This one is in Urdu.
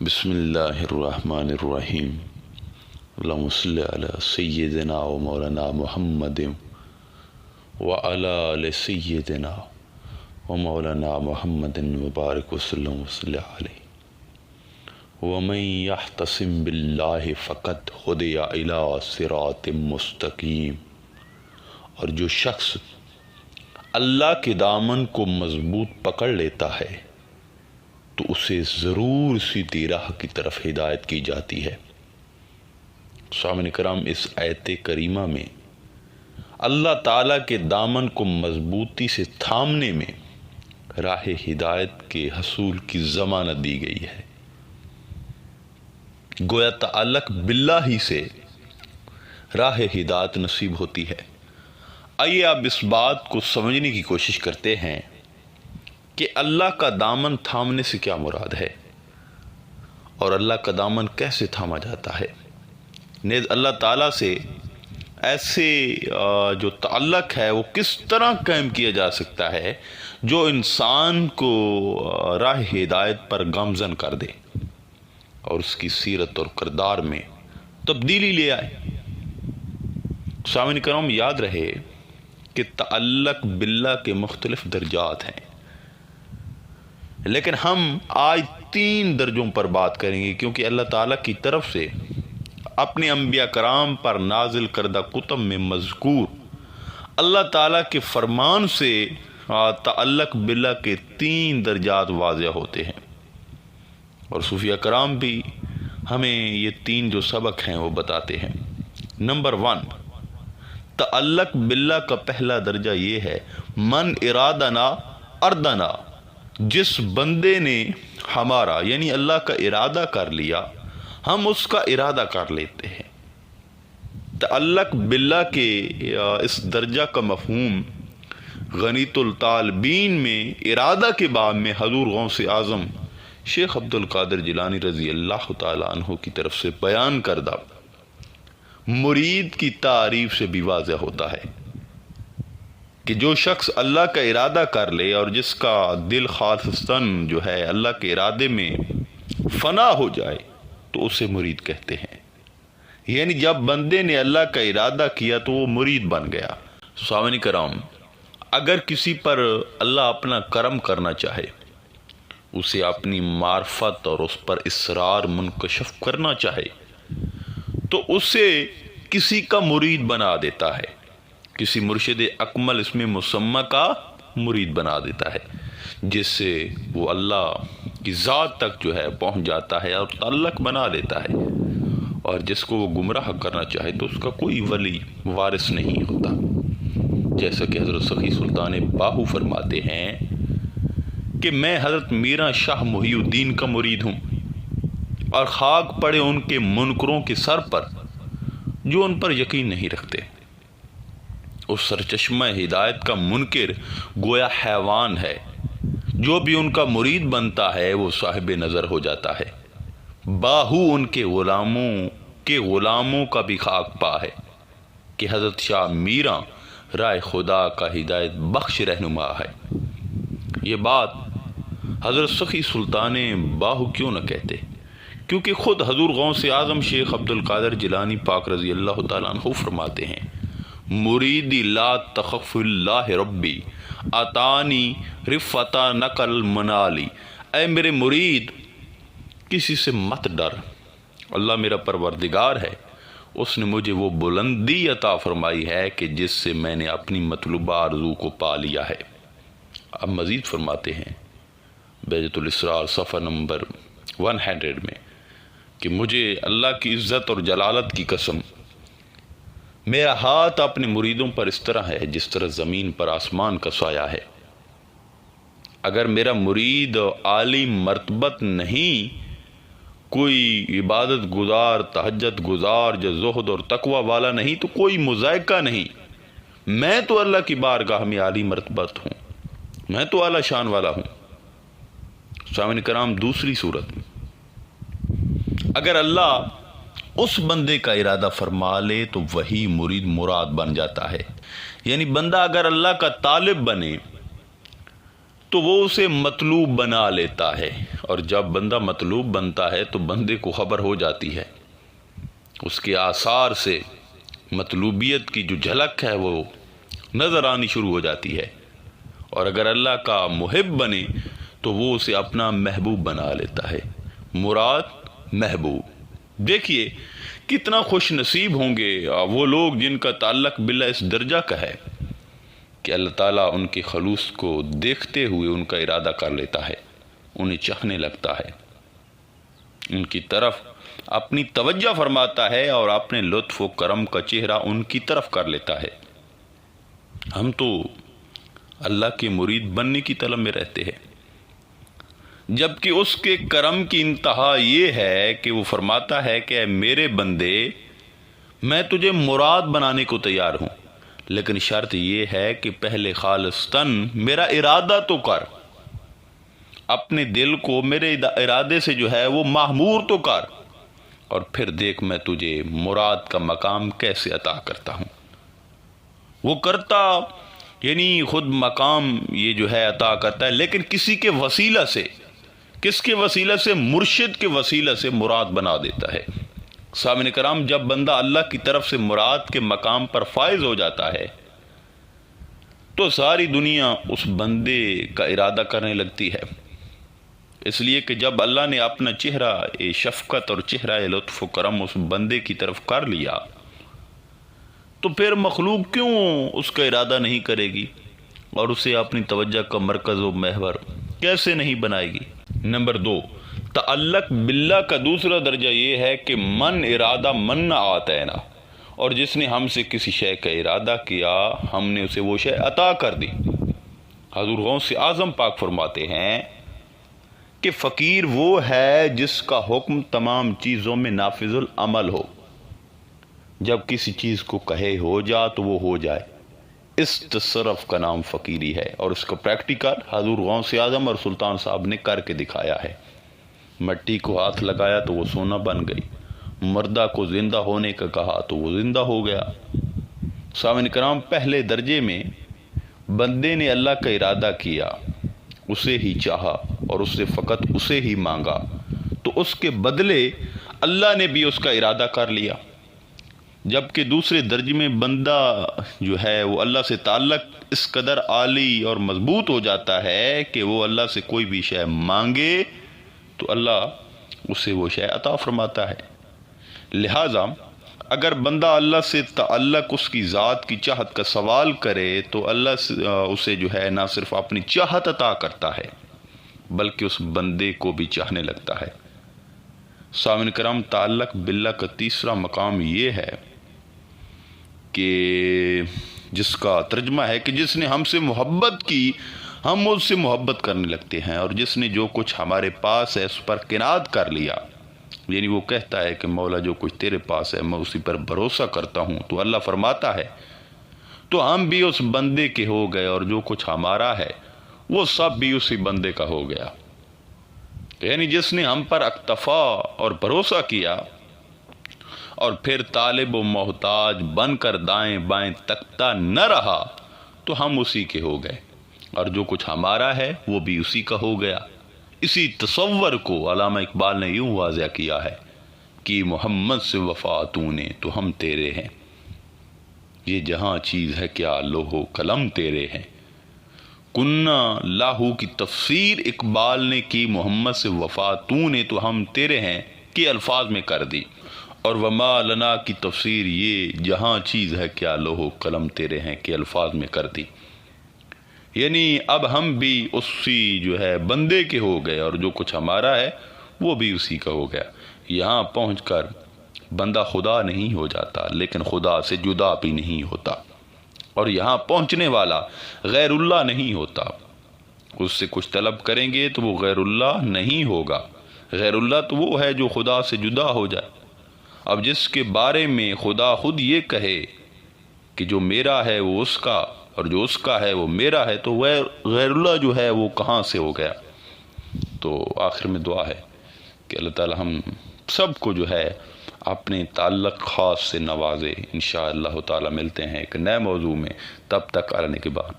بسم اللہ الرحمن الرحیم اللہم صلی علی سیدنا و مولانا محمد وعلی آل سیدنا و مولانا محمد مبارک وسلم وصلی علیہ ومن یحتسم باللہ فقد ہدی الی صراط مستقیم۔ اور جو شخص اللہ کے دامن کو مضبوط پکڑ لیتا ہے تو اسے ضرور سیدھی راہ کی طرف ہدایت کی جاتی ہے۔ سامعین کرام، اس آیت کریمہ میں اللہ تعالیٰ کے دامن کو مضبوطی سے تھامنے میں راہ ہدایت کے حصول کی ضمانت دی گئی ہے۔ گویا تعلق باللہ ہی سے راہ ہدایت نصیب ہوتی ہے۔ آئیے اب اس بات کو سمجھنے کی کوشش کرتے ہیں کہ اللہ کا دامن تھامنے سے کیا مراد ہے اور اللہ کا دامن کیسے تھاما جاتا ہے۔ نیز اللہ تعالیٰ سے ایسے جو تعلق ہے وہ کس طرح قائم کیا جا سکتا ہے جو انسان کو راہ ہدایت پر گامزن کر دے اور اس کی سیرت اور کردار میں تبدیلی لے آئے۔ سامعین کرام، یاد رہے کہ تعلق باللہ کے مختلف درجات ہیں، لیکن ہم آج 3 درجوں پر بات کریں گے، کیونکہ اللہ تعالیٰ کی طرف سے اپنے انبیاء کرام پر نازل کردہ کتب میں مذکور اللہ تعالیٰ کے فرمان سے تعلق باللہ کے 3 درجات واضح ہوتے ہیں، اور صوفیہ کرام بھی ہمیں یہ 3 جو سبق ہیں وہ بتاتے ہیں۔ نمبر 1، تعلق باللہ کا پہلا درجہ یہ ہے من ارادنا اردنا، جس بندے نے ہمارا یعنی اللہ کا ارادہ کر لیا ہم اس کا ارادہ کر لیتے ہیں۔ تعلق باللہ کے اس درجہ کا مفہوم غنیۃ الطالبین میں ارادہ کے باب میں حضور غوث اعظم شیخ عبد القادر جیلانی رضی اللہ تعالیٰ عنہ کی طرف سے بیان کردہ مرید کی تعریف سے بھی واضح ہوتا ہے کہ جو شخص اللہ کا ارادہ کر لے اور جس کا دل خالصتاً جو ہے اللہ کے ارادے میں فنا ہو جائے تو اسے مرید کہتے ہیں۔ یعنی جب بندے نے اللہ کا ارادہ کیا تو وہ مرید بن گیا۔ سامعین کرام، اگر کسی پر اللہ اپنا کرم کرنا چاہے، اسے اپنی معرفت اور اس پر اسرار منکشف کرنا چاہے تو اسے کسی کا مرید بنا دیتا ہے، کسی مرشد اکمل اس میں مسمى کا مرید بنا دیتا ہے، جس سے وہ اللہ کی ذات تک جو ہے پہنچ جاتا ہے اور تعلق بنا لیتا ہے، اور جس کو وہ گمراہ کرنا چاہے تو اس کا کوئی ولی وارث نہیں ہوتا۔ جیسا کہ حضرت سخی سلطان باہو فرماتے ہیں کہ میں حضرت میرا شاہ محی الدین کا مرید ہوں، اور خاک پڑے ان کے منکروں کے سر پر جو ان پر یقین نہیں رکھتے۔ اس سرچشمہ ہدایت کا منکر گویا حیوان ہے، جو بھی ان کا مرید بنتا ہے وہ صاحب نظر ہو جاتا ہے۔ باہو ان کے غلاموں کا بھی خاک پا ہے کہ حضرت شاہ میرا رائے خدا کا ہدایت بخش رہنما ہے۔ یہ بات حضرت سخی سلطان باہو کیوں نہ کہتے، کیونکہ خود حضور غوث اعظم شیخ عبد القادر جیلانی پاک رضی اللہ تعالیٰ عنہ فرماتے ہیں مریدی لا تخف اللہ ربی اتانی رفتا نقل منالی، اے میرے مرید کسی سے مت ڈر، اللہ میرا پروردگار ہے، اس نے مجھے وہ بلندی عطا فرمائی ہے کہ جس سے میں نے اپنی مطلوبہ آرزو کو پا لیا ہے۔ اب مزید فرماتے ہیں بہجت الاسرار صفحہ نمبر 100 میں کہ مجھے اللہ کی عزت اور جلالت کی قسم، میرا ہاتھ اپنے مریدوں پر اس طرح ہے جس طرح زمین پر آسمان کا سایہ ہے۔ اگر میرا مرید عالی مرتبت نہیں، کوئی عبادت گزار تہجد گزار جو زہد اور تقوی والا نہیں، تو کوئی مذائقہ نہیں۔ میں تو اللہ کی بارگاہ میں عالی مرتبت ہوں، میں تو اعلیٰ شان والا ہوں۔ سامعین کرام، دوسری صورت میں اگر اللہ اس بندے کا ارادہ فرما لے تو وہی مرید مراد بن جاتا ہے۔ یعنی بندہ اگر اللہ کا طالب بنے تو وہ اسے مطلوب بنا لیتا ہے، اور جب بندہ مطلوب بنتا ہے تو بندے کو خبر ہو جاتی ہے، اس کے آثار سے مطلوبیت کی جو جھلک ہے وہ نظر آنی شروع ہو جاتی ہے، اور اگر اللہ کا محب بنے تو وہ اسے اپنا محبوب بنا لیتا ہے۔ مراد محبوب۔ دیکھیے کتنا خوش نصیب ہوں گے وہ لوگ جن کا تعلق باللہ اس درجہ کا ہے کہ اللہ تعالیٰ ان کے خلوص کو دیکھتے ہوئے ان کا ارادہ کر لیتا ہے، انہیں چاہنے لگتا ہے، ان کی طرف اپنی توجہ فرماتا ہے اور اپنے لطف و کرم کا چہرہ ان کی طرف کر لیتا ہے۔ ہم تو اللہ کے مرید بننے کی طلب میں رہتے ہیں، جبکہ اس کے کرم کی انتہا یہ ہے کہ وہ فرماتا ہے کہ اے میرے بندے، میں تجھے مراد بنانے کو تیار ہوں، لیکن شرط یہ ہے کہ پہلے خالصتاً میرا ارادہ تو کر، اپنے دل کو میرے ارادے سے جو ہے وہ معمور تو کر، اور پھر دیکھ میں تجھے مراد کا مقام کیسے عطا کرتا ہوں۔ وہ کرتا یعنی خود مقام یہ جو ہے عطا کرتا ہے، لیکن کسی کے وسیلہ سے، کس کے وسیلہ سے؟ مرشد کے وسیلہ سے مراد بنا دیتا ہے۔ سامعین کرام، جب بندہ اللہ کی طرف سے مراد کے مقام پر فائز ہو جاتا ہے تو ساری دنیا اس بندے کا ارادہ کرنے لگتی ہے، اس لیے کہ جب اللہ نے اپنا چہرہ شفقت اور چہرہ لطف و کرم اس بندے کی طرف کر لیا تو پھر مخلوق کیوں اس کا ارادہ نہیں کرے گی اور اسے اپنی توجہ کا مرکز و محور کیسے نہیں بنائے گی؟ نمبر 2، تعلق باللہ کا دوسرا درجہ یہ ہے کہ من ارادہ من نہ آتینا، اور جس نے ہم سے کسی شے کا ارادہ کیا ہم نے اسے وہ شے عطا کر دی۔ حضور غوث اعظم پاک فرماتے ہیں کہ فقیر وہ ہے جس کا حکم تمام چیزوں میں نافذ العمل ہو، جب کسی چیز کو کہے ہو جا تو وہ ہو جائے، اس تصرف کا نام فقیری ہے، اور اس کا پریکٹیکل حضور غوث اعظم اور سلطان صاحب نے کر کے دکھایا ہے۔ مٹی کو ہاتھ لگایا تو وہ سونا بن گئی، مردہ کو زندہ ہونے کا کہا تو وہ زندہ ہو گیا۔ سامعین کرام، پہلے درجے میں بندے نے اللہ کا ارادہ کیا، اسے ہی چاہا اور اس سے فقط اسے ہی مانگا، تو اس کے بدلے اللہ نے بھی اس کا ارادہ کر لیا۔ جبکہ دوسرے درجے میں بندہ جو ہے وہ اللہ سے تعلق اس قدر عالی اور مضبوط ہو جاتا ہے کہ وہ اللہ سے کوئی بھی شے مانگے تو اللہ اسے وہ شے عطا فرماتا ہے۔ لہٰذا اگر بندہ اللہ سے تعلق اس کی ذات کی چاہت کا سوال کرے تو اللہ اسے جو ہے نہ صرف اپنی چاہت عطا کرتا ہے بلکہ اس بندے کو بھی چاہنے لگتا ہے۔ سامعین کرام، تعلق باللہ کا تیسرا مقام یہ ہے کہ جس کا ترجمہ ہے کہ جس نے ہم سے محبت کی ہم اس سے محبت کرنے لگتے ہیں، اور جس نے جو کچھ ہمارے پاس ہے اس پر قناعت کر لیا، یعنی وہ کہتا ہے کہ مولا جو کچھ تیرے پاس ہے میں اسی پر بھروسہ کرتا ہوں، تو اللہ فرماتا ہے تو ہم بھی اس بندے کے ہو گئے، اور جو کچھ ہمارا ہے وہ سب بھی اسی بندے کا ہو گیا۔ یعنی جس نے ہم پر اکتفا اور بھروسہ کیا اور پھر طالب و محتاج بن کر دائیں بائیں تکتا نہ رہا تو ہم اسی کے ہو گئے، اور جو کچھ ہمارا ہے وہ بھی اسی کا ہو گیا۔ اسی تصور کو علامہ اقبال نے یوں واضح کیا ہے کہ محمد سے وفا تو نے تو ہم تیرے ہیں، یہ جہاں چیز ہے کیا لوح و قلم تیرے ہیں۔ کنہ لاہو کی تفسیر اقبال نے کی محمد سے وفا تو نے تو ہم تیرے ہیں کے الفاظ میں کر دی، اور وما لنا کی تفسیر یہ جہاں چیز ہے کیا لوح و قلم تیرے ہیں کے الفاظ میں کر دی۔ یعنی اب ہم بھی اسی جو ہے بندے کے ہو گئے، اور جو کچھ ہمارا ہے وہ بھی اسی کا ہو گیا۔ یہاں پہنچ کر بندہ خدا نہیں ہو جاتا لیکن خدا سے جدا بھی نہیں ہوتا، اور یہاں پہنچنے والا غیر اللہ نہیں ہوتا۔ اس سے کچھ طلب کریں گے تو وہ غیر اللہ نہیں ہوگا۔ غیر اللہ تو وہ ہے جو خدا سے جدا ہو جائے۔ اب جس کے بارے میں خدا خود یہ کہے کہ جو میرا ہے وہ اس کا اور جو اس کا ہے وہ میرا ہے، تو غیر اللہ جو ہے وہ کہاں سے ہو گیا؟ تو آخر میں دعا ہے کہ اللہ تعالی ہم سب کو جو ہے اپنے تعلق خاص سے نوازے۔ انشاءاللہ تعالی ملتے ہیں ایک نئے موضوع میں، تب تک آنے کے بعد